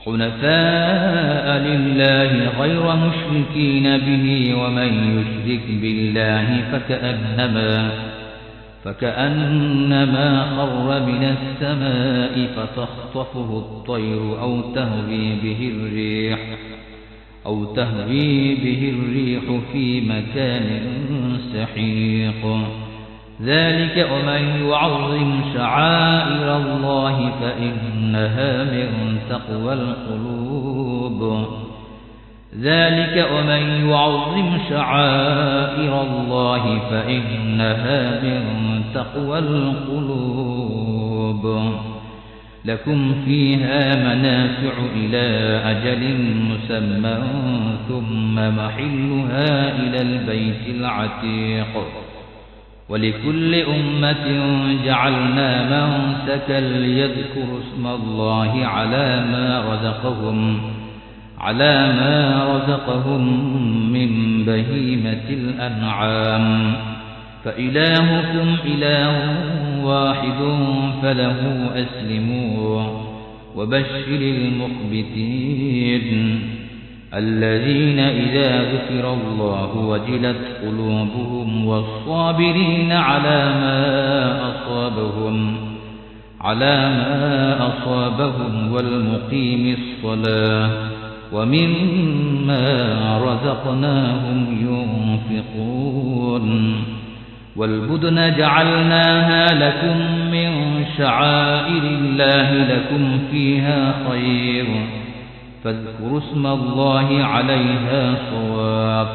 حنفاء لله غير مشركين به ومن يشرك بالله فكأنما خر من السماء فتخطفه الطير أو تهوي به الريح في مكان سحيق ذلك ومن يعظم شعائر الله فإنها من تقوى القلوب لكم فيها منافع إلى أجل مسمى ثم محلها إلى البيت العتيق ولكل أمة جعلنا منسكا ليذكروا اسم الله على ما رزقهم من بهيمة الأنعام فإلهكم إله واحد فله أسلموا وبشر المخبتين الذين إذا ذكر الله وجلت قلوبهم والصابرين على ما أصابهم والمقيم الصلاة ومما رزقناهم ينفقون والبدن جعلناها لكم من شعائر الله لكم فيها خير فاذكروا اسم الله عليها صواف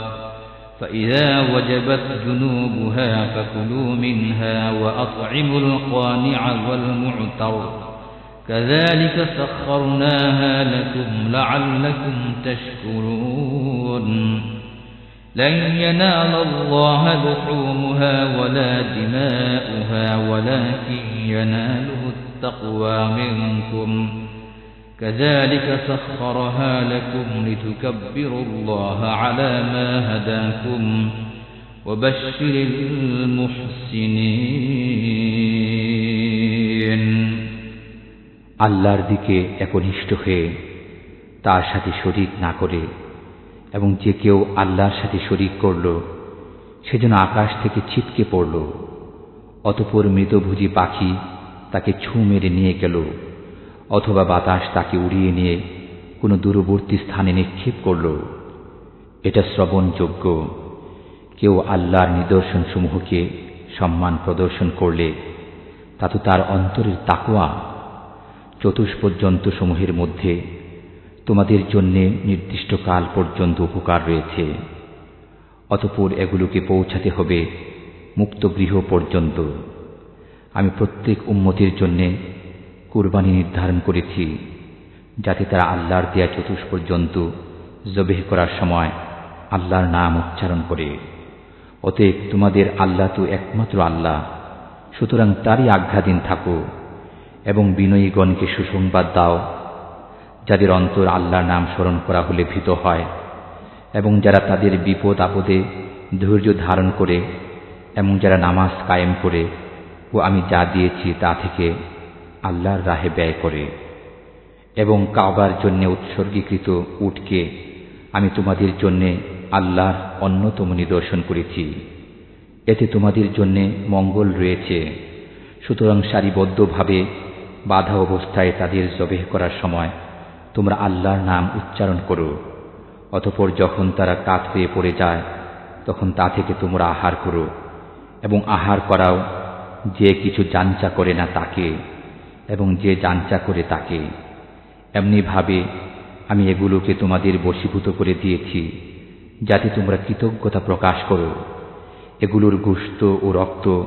فإذا وجبت جنوبها فكلوا منها وأطعموا القانع والمعتر كذلك سخرناها لكم لعلكم تشكرون لن ينال الله لحومها ولا دماؤها ولكن يناله التقوى منكم كذلك سخرها لكم لتكبروا الله على ما هداكم وبشر المحسنين আল্লাহর দিকে একনিষ্ঠ হয়ে তার সাথে শরীক না করে এবং যে কেউ আল্লাহর সাথে শরীক করল সে যেন আকাশ থেকে ছিটকে পড়ল অতঃপর মৃতভোজী পাখি তাকে ছু মেরে নিয়ে গেল অথবা বাতাস তাকে উড়িয়ে নিয়ে কোনো দূরবর্তী স্থানে নিক্ষেপ করল এটা শ্রবণযোগ্য কেউ আল্লাহর নিদর্শনসমূহকে সম্মান প্রদর্শন করলে তা তো তার অন্তরের তাকওয়া চতুষ্পর্যন্ত সমূহের মধ্যে তোমাদের জন্য নির্দিষ্ট কাল পর্যন্ত উপকার রয়েছে অতঃপর এগুলোকে পৌঁছাতে হবে মুক্ত গৃহ পর্যন্ত আমি প্রত্যেক উম্মতের জন্য কুরবানি নির্ধারণ করেছি যাতে তারা আল্লাহর দেয়া চতুষ্পর্যন্ত জবেহ করার সময় আল্লাহর নাম উচ্চারণ করে অতএব তোমাদের আল্লাহ তো একমাত্র আল্লাহ সুতরাং তারই আজ্ঞাধীন থাকো এবং বিনয়ীগণকে সুসংবাদ দাও যাদের অন্তর আল্লাহর নাম স্মরণ করা হলে ভীত হয় এবং যারা তাদের বিপদ আপদে ধৈর্য ধারণ করে এবং যারা নামাজ কায়েম করে ও আমি যা দিয়েছি তা থেকে আল্লাহর রাহে ব্যয় করে এবং কাবার জন্য উৎসর্গীকৃত উটকে আমি তোমাদের জন্য আল্লাহর অন্যতম নিদর্শন করেছি এতে তোমাদের জন্য মঙ্গল রয়েছে সুতরাং সারিবদ্ধভাবে বাধা অবস্থায় তাদের জবেহ করার সময় তোমরা আল্লাহর নাম উচ্চারণ করো অতঃপর যখন তারা কাত হয়ে পড়ে যায় তখন তা থেকে তোমরা আহার করো এবং আহার করাও যে কিছু জাঞ্চা করে না তাকে এবং যে জাঞ্চা করে তাকে এমনিভাবে আমি এগুলোকে তোমাদের বশীভূত করে দিয়েছি যাতে তোমরা কৃতজ্ঞতা প্রকাশ করো এগুলোর গোশত ও রক্ত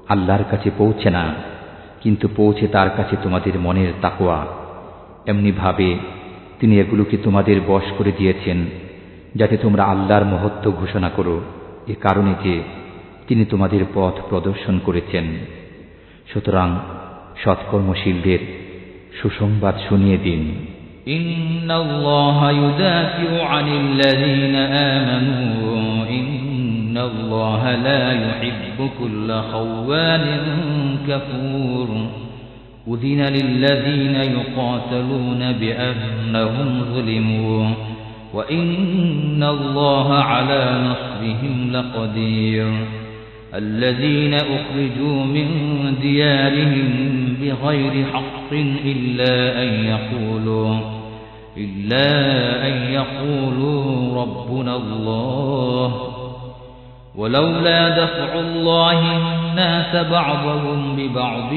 আল্লাহর কাছে পৌঁছে না কিন্তু পৌঁছে তার কাছে তোমাদের মনের তাকওয়া এমনিভাবে তিনি এগুলোকে তোমাদের বশ করে দিয়েছেন যাতে তোমরা আল্লাহর মহত্ব ঘোষণা করো এ কারণে যে তিনি তোমাদের পথ প্রদর্শন করেছেন সুতরাং সৎকর্মশীলদের সুসংবাদ শুনিয়ে দিন ইন্নাল্লাহা ইউদাফিউ আনিল্লাযীনা আমানু ইন্নাল্লাহা লা ইউহিব্বু কুল্লা খাওয়ানিন কাফুর أذن للذين يقاتلون بأنهم ظلموا وإن الله على نصرهم لقدير الذين أخرجوا من ديارهم بغير حق إلا أن يقولوا ربنا الله ولولا دفع الله الناس بعضهم ببعض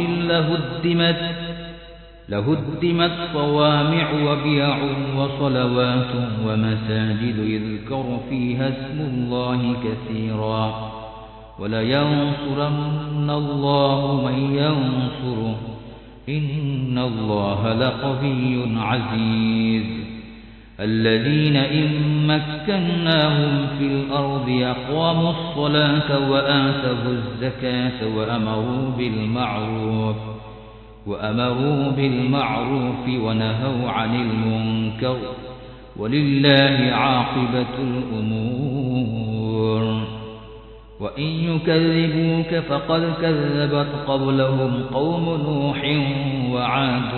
لهدمت صوامع وبيع وصلوات ومساجد يذكر فيها اسم الله كثيرا ولينصرن الله من ينصره إن الله لقوي عزيز الذين إن مكناهم في الأرض أقاموا الصلاة وآتوا الزكاة وأمروا بالمعروف ونهوا عن المنكر ولله عاقبة الأمور وإن يكذبوك فقد كذبت قبلهم قوم نوح وعاد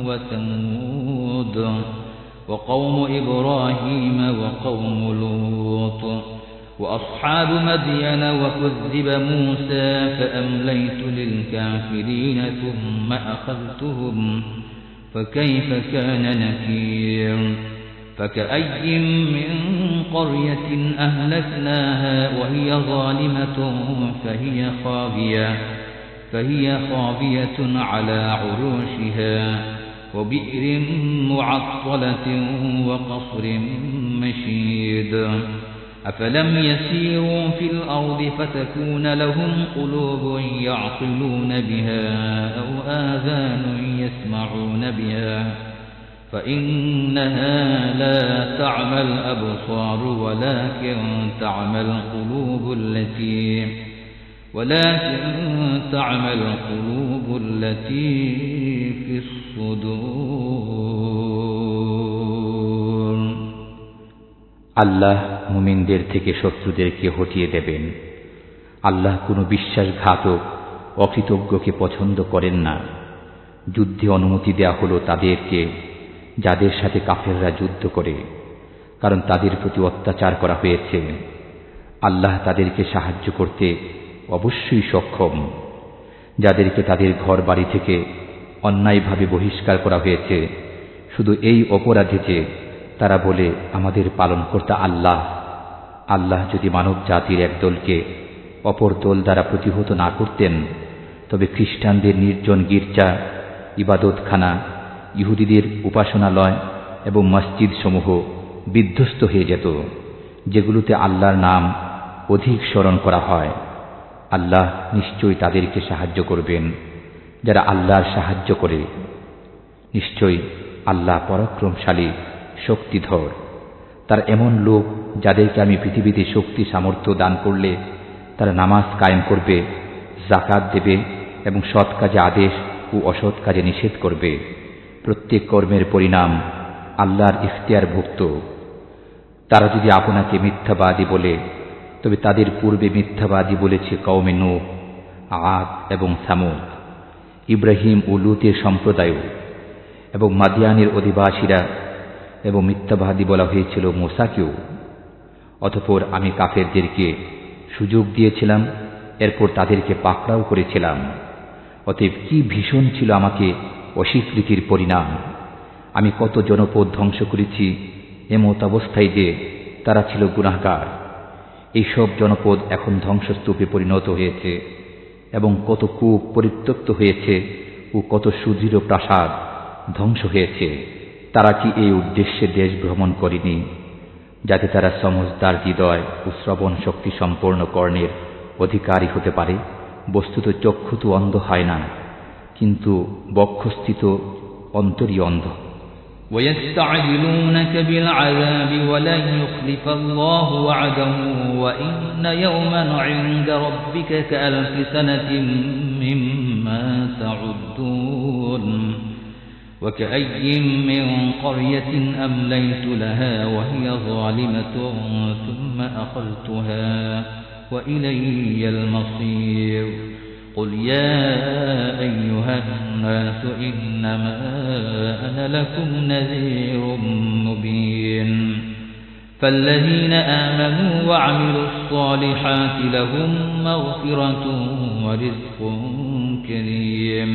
وثمود وقوم إبراهيم وقوم لوط وأصحاب مدين وكذب موسى فأمليت للكافرين ثم أخذتهم فكيف كان نكير فكأي من قرية أهلكناها وهي ظالمة فهي خاوية على عروشها وبئر معطلة وقصر مشيد أفلم يسيروا في الأرض فتكون لهم قلوب يعقلون بها أو آذان يسمعون بها فإنها لا تعمى الأبصار ولكن تعمى القلوب التي في الصدور আল্লাহ মুমিনদের থেকে শত্রুদেরকে হটিয়ে দেবেন। আল্লাহ কোনো বিশ্বাসঘাতক অকৃতজ্ঞকে পছন্দ করেন না। যুদ্ধে অনুমতি দেয়া হলো তাদেরকে যাদের সাথে কাফেররা যুদ্ধ করে, কারণ তাদের প্রতি অত্যাচার করা হয়েছে। আল্লাহ তাদেরকে সাহায্য করতে অবশ্যই সক্ষম। যাদেরকে তাদের ঘর বাড়ি থেকে অন্যায়ভাবে বহিষ্কার করা হয়েছে শুধু এই অপরাধে যে তারা বলে আমাদের পালনকর্তা আল্লাহ। আল্লাহ যদি মানব জাতির একদলকে অপর দল দ্বারা প্রতিহত না করতেন তবে খ্রিস্টানদের নির্জন গির্জা, ইবাদতখানা, ইহুদিদের উপাসনালয় এবং মসজিদ সমূহ বিধ্বস্ত হয়ে যেত, যেগুলোতে আল্লাহর নাম অধিক স্মরণ করা হয়। আল্লাহ নিশ্চয়ই তাদেরকে সাহায্য করবেন যারা আল্লাহর সাহায্য করে। নিশ্চয়ই আল্লাহ পরাক্রমশালী, শক্তিধর। তার এমন লোক যাদেরকে আমি পৃথিবীতে শক্তি সামর্থ্য দান করলে তারা নামাজ কায়েম করবে, যাকাত দেবে এবং সৎ কাজে আদেশ ও অসৎ কাজে নিষেধ করবে। প্রত্যেক কর্মের পরিণাম আল্লাহর ইখতিয়ারভুক্ত। তারা যদি আপনাকে মিথ্যাবাদী বলে তবে তাদের পূর্বে মিথ্যাবাদী বলেছে কওমে নূহ, আদ এবং সামুদ, ইব্রাহিম ও লূতের সম্প্রদায় এবং মাদিয়ানের অধিবাসীরা, এবং মিথ্যাবাদী বলা হয়েছিল মূসাকেও। অতঃপর আমি কাফেরদেরকে সুযোগ দিয়েছিলাম, এরপর তাদেরকে পাকড়াও করেছিলাম। অতএব কি ভীষণ ছিল আমাকে অস্বীকৃতির পরিণাম। আমি কত জনপদ ধ্বংস করেছি এমত অবস্থায় যে তারা ছিল গুনাহগার। এইসব জনপদ এখন ধ্বংসস্তূপে পরিণত হয়েছে এবং কত কূপ পরিত্যক্ত হয়েছে ও কত সুদৃঢ় প্রাসাদ ধ্বংস হয়েছে। তারা কি এই উদ্দেশ্যে দেশ ভ্রমণ করেনি যাতে তারা সমজদার হৃদয় ও শ্রবণ শক্তি সম্পন্ন কর্ণের অধিকারী হতে পারে? বস্তুত চক্ষু তো অন্ধ হয় না, কিন্তু বক্ষস্থিত অন্তরই অন্ধ। ويستعجلونك بالعذاب ولن يخلف الله وعده وإن يوما عند ربك كألف سنة مما تعدون وكأي من قرية أمليت لها وهي ظالمة ثم أخذتها وإلي المصير قل يا أيها الناس إنما أنا لكم نذير مبين فالذين آمنوا وعملوا الصالحات لهم مغفرة ورزق كريم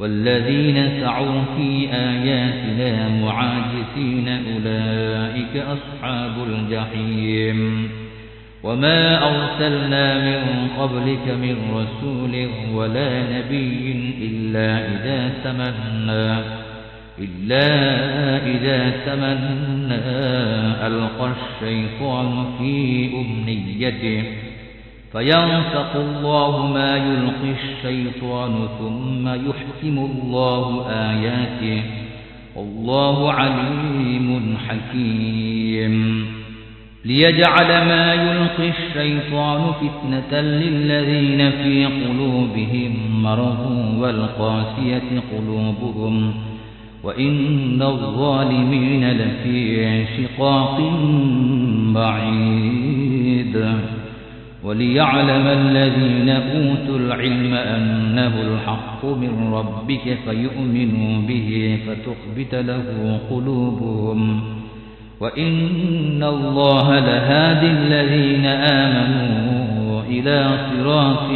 والذين سعوا في آياتنا معاجزين أولئك أصحاب الجحيم وما أرسلنا من قبلك من رسول ولا نبي إلا إذا تمنى ألقى الشيطان في أمنيته فينسخ الله ما يلقي الشيطان ثم يحكم الله آياته والله عليم حكيم ليجعل ما يلقي الشيطان فتنة للذين في قلوبهم مرض والقاسية قلوبهم وإن الظالمين لفي شقاق بعيد وليعلم الذين أوتوا العلم أنه الحق من ربك فيؤمنوا به فتخبت له قلوبهم وإن الله لهادي الذين آمنوا إلى صراط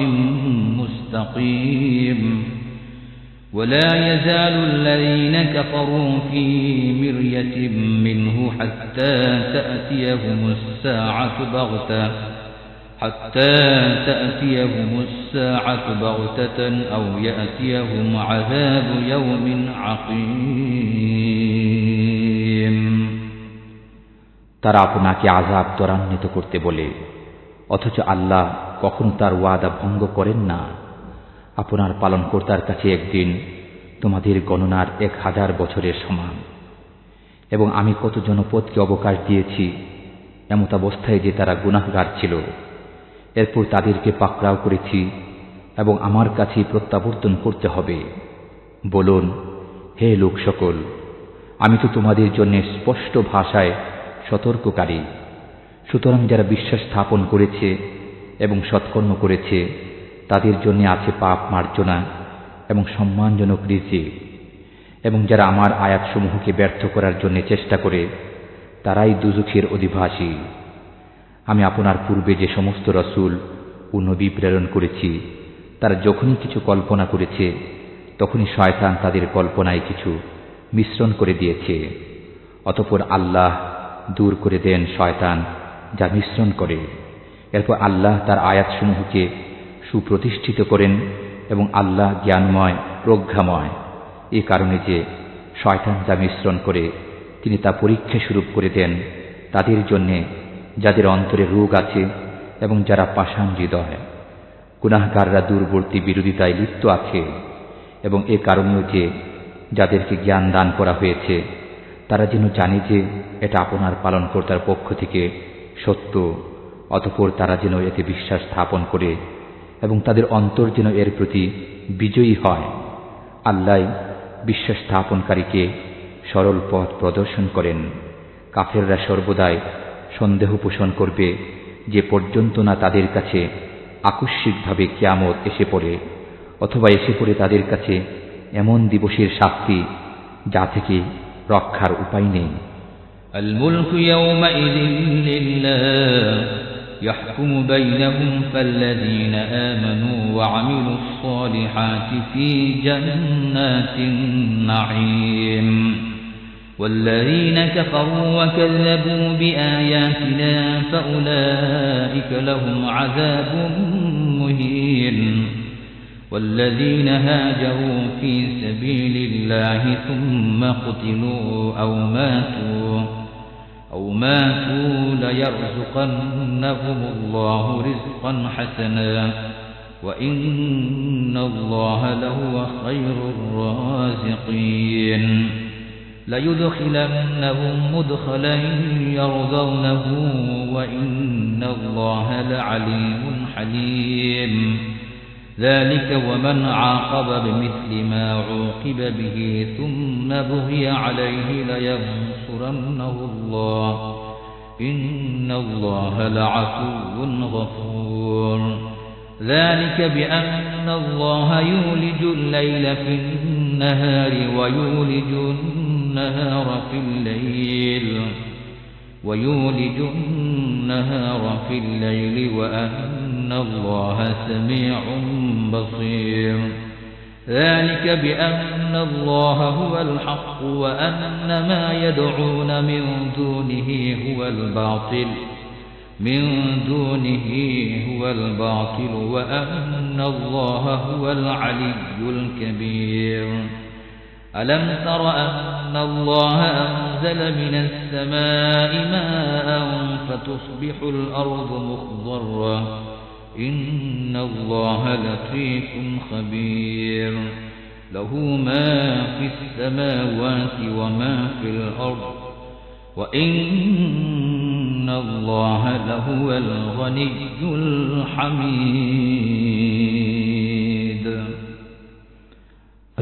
مستقيم ولا يزال الذين كفروا في مرية منه حتى تأتيهم الساعة بغتة أو يأتيهم عذاب يوم عقيم তারা আপনাকে আযাব ত্বরান্বিত করতে বলে অথচ আল্লাহ কখনো তার ওয়াদা ভঙ্গ করেন না। আপনার পালনকর্তার কাছে একদিন তোমাদের গণনার 1000 বছরের সমান এবং আমি কত জনপদকে অবকাশ দিয়েছি এমতাবস্থায় যে তারা গুনাহগার ছিল। এরপর তাদেরকে পাকড়াও করেছি এবং আমার কাছেই প্রত্যাবর্তন করতে হবে। বলুন, হে লোক সকল, আমি তো তোমাদের জন্য স্পষ্ট ভাষায় সতর্ককারী। সুতরাং যারা বিশ্বাস স্থাপন করেছে এবং সৎকর্ম করেছে তাদের জন্য আছে পাপ মার্জনা এবং সম্মানজনক রিজিক, এবং যারা আমার আয়াতসমূহকে ব্যর্থ করার জন্য চেষ্টা করে তারাই দুজখের অধিবাসী। আমি আপনার পূর্বে যে সমস্ত রাসূল ও নবী প্রেরণ করেছি তারা যখনই কিছু কল্পনা করেছে তখনই শয়তান তাদের কল্পনায় কিছু মিশ্রণ করে দিয়েছে। অতঃপর আল্লাহ দূর করে দেন শয়তান যা মিশ্রণ করে। এরপর আল্লাহ তার আয়াতসমূহকে সুপ্রতিষ্ঠিত করেন এবং আল্লাহ জ্ঞানময় প্রজ্ঞাময়। এ কারণে যে শয়তান যা মিশ্রণ করে তিনি তা পরীক্ষা স্বরূপ করে দেন তাদের জন্যে যাদের অন্তরে রোগ আছে এবং যারা পাষাণ হৃদয়। গুনাহগাররা দূরবর্তী বিরোধিতায় লিপ্ত আছে এবং এ কারণেও যে যাদেরকে জ্ঞান দান করা হয়েছে তারা যেন জানে যে এটা আপনার পালনকর্তার পক্ষ থেকে সত্য, অতঃপর তারা যেন এতে বিশ্বাস স্থাপন করে এবং তাদের অন্তর যেন এর প্রতি বিজয়ী হয়। আল্লাহ বিশ্বাস স্থাপনকারীকে সরল পথ প্রদর্শন করেন। কাফেররা সর্বদাই সন্দেহ পোষণ করবে যে পর্যন্ত না তাদের কাছে আকস্মিকভাবে কিয়ামত এসে পড়ে অথবা এসে পড়ে তাদের কাছে এমন দিবসের শাস্তি যা থেকে রক্ষার উপায় নেই। الملك يومئذ لله يحكم بينهم فالذين آمنوا وعملوا الصالحات في جنات النعيم والذين كفروا وكذبوا بآياتنا فأولئك لهم عذاب مهين والذين هاجروا في سبيل الله ثم قتلوا أو ماتوا ليرزقنهم الله رزقا حسنا وإن الله لهو خير الرازقين ليدخلنهم مدخلا يرضونه وإن الله لعليم حليم ذلك ومن عاقب بمثل ما عوقب به ثم بغي عليه لينصرنه الله إن الله لعفو غفور ذلك بأن الله يولج الليل في النهار ويولج النهار في الليل وأن الله سميع بصير ذلك بأن الله هو الحق وأن ما يدعون من دونه هو الباطل وأن الله هو العلي الكبير ألم تر أن الله أنزل من السماء ماء فتصبح الأرض مخضرا إن الله لطيف خبير له ما في السماوات وما في الأرض وإن الله لهو الغني الحميد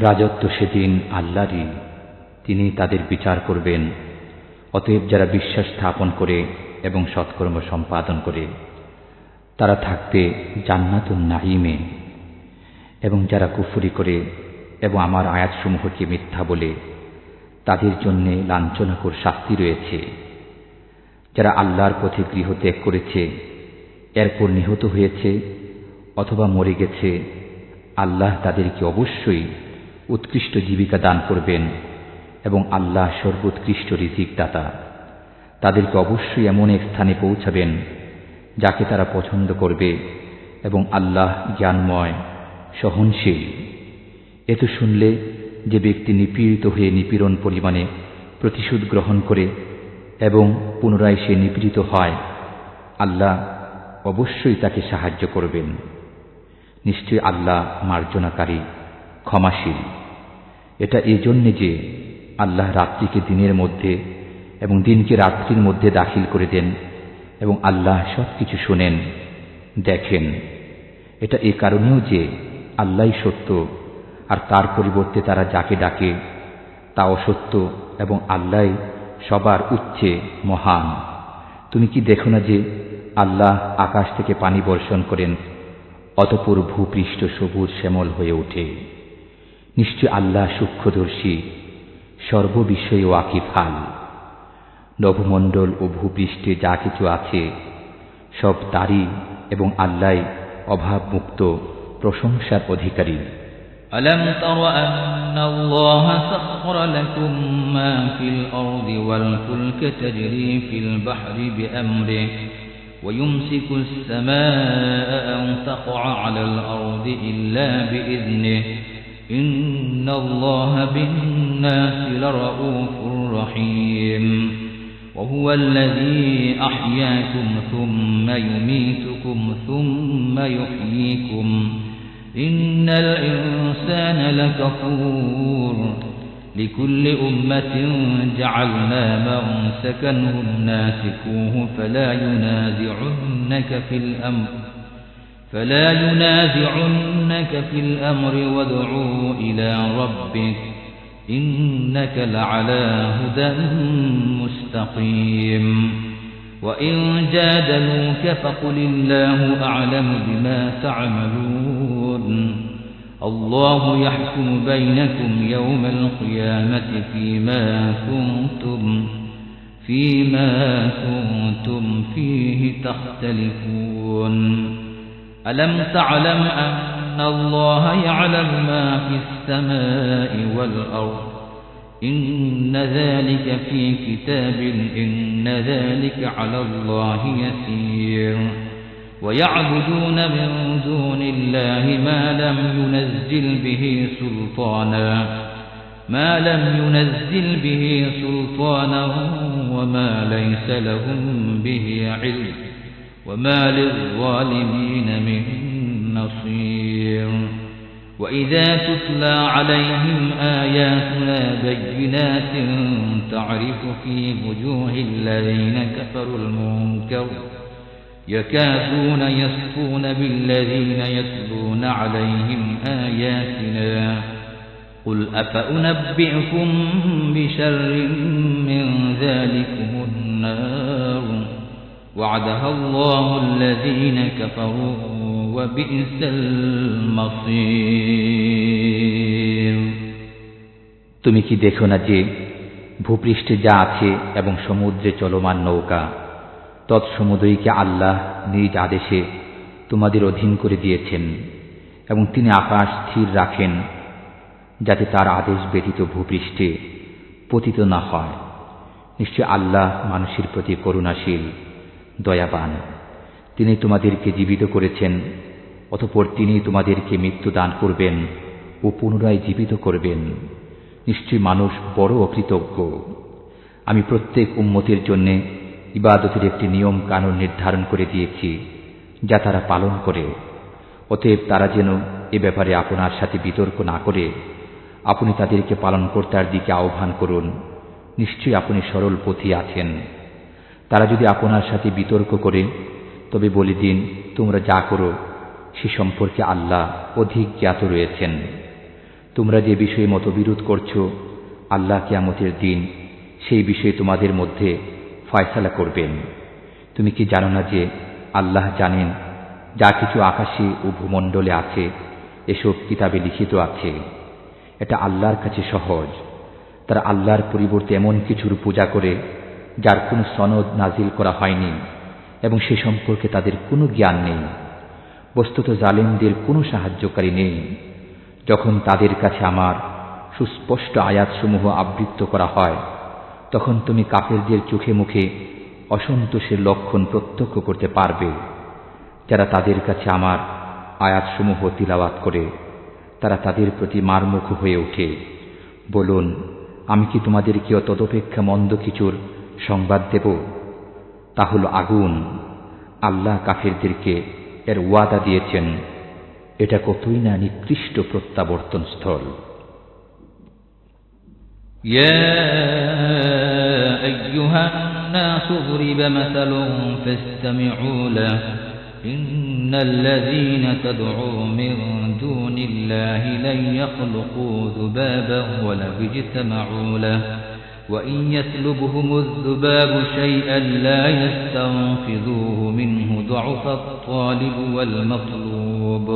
রাজত্ব সেদিন আল্লাহরই, তিনি তাদের বিচার করবেন। অতএব যারা বিশ্বাস স্থাপন করে এবং সৎকর্ম সম্পাদন করে তারা থাকবে জান্নাতুন নাঈমে, এবং যারা কুফরি করে এবং আমার আয়াতসমূহকে মিথ্যা বলে তাদের জন্য লাঞ্ছনাকর শাস্তি রয়েছে। যারা আল্লাহর পথে গৃহ ত্যাগ করেছে এরপর নিহত হয়েছে অথবা মরে গেছে, আল্লাহ তাদেরকে অবশ্যই উৎকৃষ্ট জীবিকা দান করবেন এবং আল্লাহ সর্বোৎকৃষ্ট রিজিক দাতা। তাদেরকে অবশ্যই এমন এক স্থানে পৌঁছাবেন যাকে তারা পছন্দ করবে এবং আল্লাহ জ্ঞানময় সহনশীল। এ তো শুনলে যে ব্যক্তি নিপীড়িত হয়ে নিপীড়ন পরিমাণে প্রতিশোধ গ্রহণ করে এবং পুনরায় সে নিপীড়িত হয়, আল্লাহ অবশ্যই তাকে সাহায্য করবেন। নিশ্চয় আল্লাহ মার্জনাকারী, ক্ষমাশীল। এটা এজন্যে যে আল্লাহ রাত্রিকে দিনের মধ্যে এবং দিনকে রাত্রির মধ্যে দাখিল করে দেন এবং আল্লাহ সবকিছু শোনেন, দেখেন। এটা এ কারণেও যে আল্লাহই সত্য আর তার পরিবর্তে তারা যাকে ডাকে তা অসত্য এবং আল্লাহই সবার উচ্চে মহান। তুমি কি দেখো না যে আল্লাহ আকাশ থেকে পানি বর্ষণ করেন, অতঃপর ভূপৃষ্ঠ সবুজ শ্যামল হয়ে ওঠে। নিশ্চয় আল্লাহ সূক্ষ্মদর্শী, সর্ববিষয়ে ওয়াকিফাল। নভমণ্ডল ও ভূপৃষ্ঠে যা কিছু আছে সব তারই এবং আল্লাহ অভাবমুক্ত প্রশংসার অধিকারী। ألم تر أن الله سخر لكم ما في الأرض والفلك تجري في البحر بأمره ويمسك السماء أن تقع على الأرض إلا بإذنه إن الله بالناس لرؤوف رحيم وهو الذي أحياكم ثم يميتكم ثم يحييكم إن الإنسان لكفور لكل أمة جعلنا منسكا هم ناسكوه فلا ينازعنك في الأمر وادعوا إلى ربك إنك لعلى هدى مستقيم وإن جادلوك فقل الله أعلم بما تعملون الله يحكم بينكم يوم القيامة فيما كنتم فيه تختلفون ألم تعلم أن الله يعلم ما في السماء والأرض إن ذلك في كتاب إن ذلك على الله يسير ويعبدون من دون الله ما لم ينزل به سلطانا وما ليس لهم به علم وما للظالمين من نصير وإذا تتلى عليهم آياتنا بينات تعرف في وجوه الذين كفروا المنكر يكادون يسطون بالذين يتلون عليهم آياتنا قل أفأنبئكم بشر من ذلكم النار وعدها الله الذين كفروا وبئس المصير তুমি কি দেখো না যে ভূপৃষ্ঠে যা আছে এবং সমুদ্রে চলমান নৌকা তৎসমুদ্রীকে আল্লাহ নিজ আদেশে তোমাদের অধীন করে দিয়েছেন এবং তিনি আকাশ স্থির রাখেন যাতে তার আদেশ ব্যতীত ভূপৃষ্ঠে পতিত না হয়। নিশ্চয় আল্লাহ মানুষের প্রতি করুণাশীল, দয়াবান। তিনি তোমাদেরকে জীবিত করেছেন, অতঃপর তিনি তোমাদেরকে মৃত্যু দান করবেন ও পুনরায় জীবিত করবেন। নিশ্চয় মানুষ বড় অকৃতজ্ঞ। আমি প্রত্যেক উম্মতের জন্য ইবাদতের একটি নিয়ম কানুন নির্ধারণ করে দিয়েছি যা তারা পালন করে। অতএব তারা যেন এ ব্যাপারে আপনার সাথে বিতর্ক না করে আপনি তাদেরকে পালনকর্তার দিকে আহ্বান করুন। নিশ্চয়ই আপনি সরল পথে আছেন। তারা যদি আপনার সাথে বিতর্ক করে তবে বলে দিন, তোমরা যা করো সে সম্পর্কে আল্লাহ অধিক জ্ঞাত রয়েছেন। তোমরা যে বিষয়ে মতবিরোধ করছো, আল্লাহ কিয়ামতের দিন সেই বিষয়ে তোমাদের মধ্যে ফয়সালা করবেন। তুমি কি জানো না যে আল্লাহ জানেন যা কিছু আকাশে ও ভূমণ্ডলে আছে এসব কিতাবে লিখিত আছে। এটা আল্লাহর কাছে সহজ। তারা আল্লাহর পরিবর্তে এমন কিছুর পূজা করে যার কোনো সনদ নাজিল করা হয়নি এবং সে সম্পর্কে তাদের কোনো জ্ঞান নেই। বস্তুত জালিমদের কোনো সাহায্যকারী নেই। যখন তাদের কাছে আমার সুস্পষ্ট আয়াতসমূহ আবৃত্ত করা হয় তখন তুমি কাফেরদের চোখে মুখে অসন্তোষের লক্ষণ প্রত্যক্ষ করতে পারবে। যারা তাদের কাছে আমার আয়াতসমূহ তিলাওয়াত করে তারা তাদের প্রতি মারমুখ হয়ে ওঠে। বলুন, আমি কি তোমাদেরকেও তদপেক্ষা মন্দ কিছুর সংবাদ দেব? তা হল আগুন। আল্লাহ কাফেরদেরকে এর ওয়াদা দিয়েছেন। এটা কতই না নিকৃষ্ট প্রত্যাবর্তন স্থল। ইয়া আইয়ুহান নাসু যুরিবা মাসালুন ফাসতামিউ লাহু ইন্নাল্লাযীনা তাদউ মিন দুনিল্লাহি লা ইয়াখলুকু যুবাবান ওয়া লা ইয়াজতামউ লাহু وإن يسلبهم الذباب شيئا لا يستنقذوه منه ضعف الطالب والمطلوب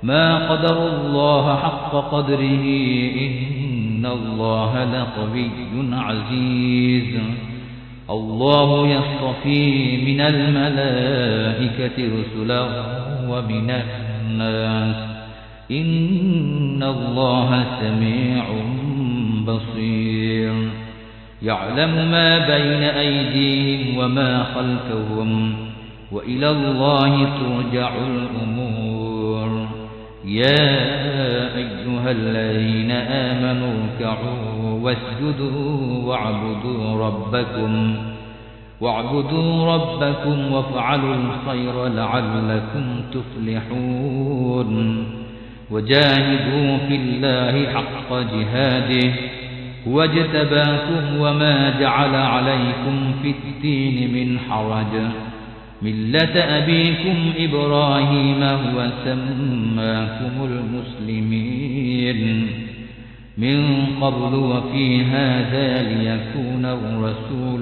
ما قدر الله حق قدره إن الله لقوي عزيز الله يصطفي من الملائكة رسلا ومن الناس إن الله سميع بصير يعلم ما بين أيديهم وما خلفهم وإلى الله ترجع الأمور يا أيها الذين آمنوا اركعوا واسجدوا واعبدوا ربكم وافعلوا الخير لعلكم تفلحون وجاهدوا في الله حق جهاده هو اجتباكم وما جعل عليكم في الدين من حرج ملة أبيكم إبراهيم هو سماكم المسلمين من قبل وفي هذا ليكون الرسول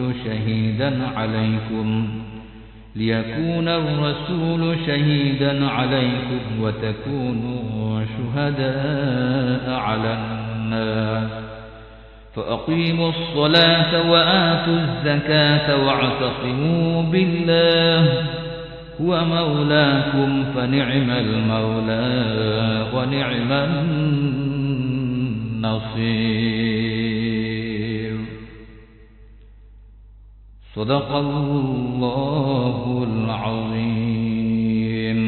شهيدا عليكم وتكونوا شهداء على الناس فأقيموا الصلاة وآتوا الزكاة واعتصموا بالله هو مولاكم فنعم المولى ونعم النصير صدق الله العظيم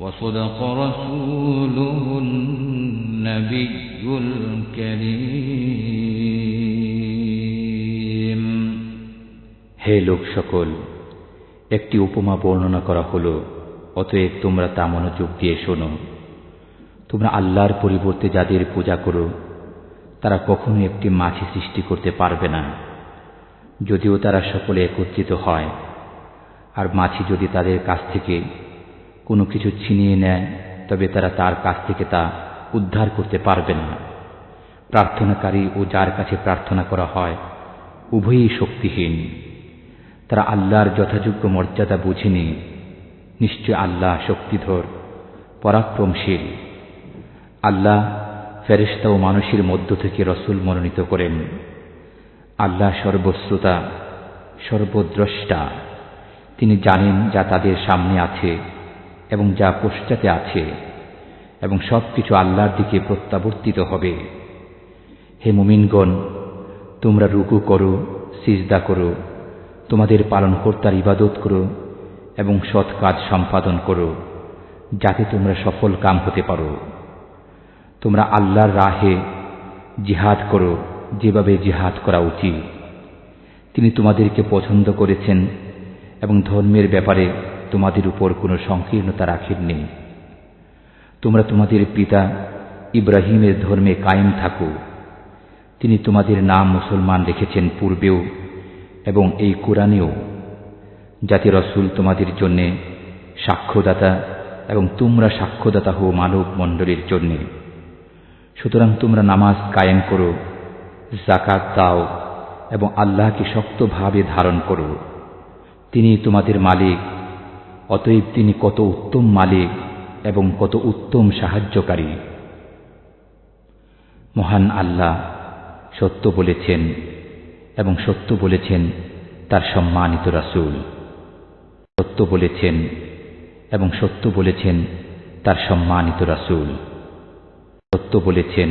وصدق رسوله النبي الكريم হে লোক সকল, একটি উপমা বর্ণনা করা হলো, অতএব তোমরা তা মনোযোগ দিয়ে শোনো। তোমরা আল্লাহর পরিবর্তে যাদের পূজা করো তারা কখনো একটি মাছি সৃষ্টি করতে পারবে না, যদিও তারা সকলে একত্রিত হয়। আর মাছি যদি তাদের কাছ থেকে কোনো কিছু ছিনিয়ে নেয় তবে তারা তার কাছ থেকে তা উদ্ধার করতে পারবে না। প্রার্থনাকারী ও যার কাছে প্রার্থনা করা হয় উভয়ই শক্তিহীন। তারা আল্লাহর যথাযোগ্য মর্যাদা বুঝেনি। নিশ্চয় আল্লাহ শক্তিধর, পরাক্রমশীল। আল্লাহ ফেরেশতা ও মানুষের মধ্য থেকে রসূল মনোনীত করেন। আল্লাহ সর্বশ্রোতা, সর্বদ্রষ্টা। তিনি জানেন যা তাদের সামনে আছে এবং যা পশ্চাতে আছে, এবং সবকিছু আল্লাহর দিকে প্রত্যাবর্তিত হবে। হে মুমিনগণ, তোমরা রুকু করো, সিজদা করো, তোমাদের পালনকর্তার ইবাদত করো এবং সৎ কাজ সম্পাদন করো, যাতে তোমরা সফল কাম হতে পারো। তোমরা আল্লাহর রাহে জিহাদ করো, যেভাবে জিহাদ করা উচিত। তিনি তোমাদেরকে পছন্দ করেছেন এবং ধর্মের ব্যাপারে তোমাদের উপর কোনো সংকীর্ণতা রাখেননি। তোমরা তোমাদের পিতা ইব্রাহিমের ধর্মে কায়েম থাকো। তিনি তোমাদের নাম মুসলমান রেখেছেন পূর্বেও এবং এই কোরআনেও, যাতে রসূল তোমাদের জন্যে সাক্ষ্যদাতা এবং তোমরা সাক্ষ্যদাতা হও মানব মণ্ডলীর জন্যে। সুতরাং তোমরা নামাজ কায়েম করো, যাকাত দাও এবং আল্লাহকে শক্তভাবে ধারণ করো। তিনি তোমাদের মালিক, অতএব তিনি কত উত্তম মালিক এবং কত উত্তম সাহায্যকারী। মহান আল্লাহ সত্য বলেছেন এবং সত্য বলেছেন তার সম্মানিত রাসূল। সত্য বলেছেন এবং সত্য বলেছেন তার সম্মানিত রাসূল। সত্য বলেছেন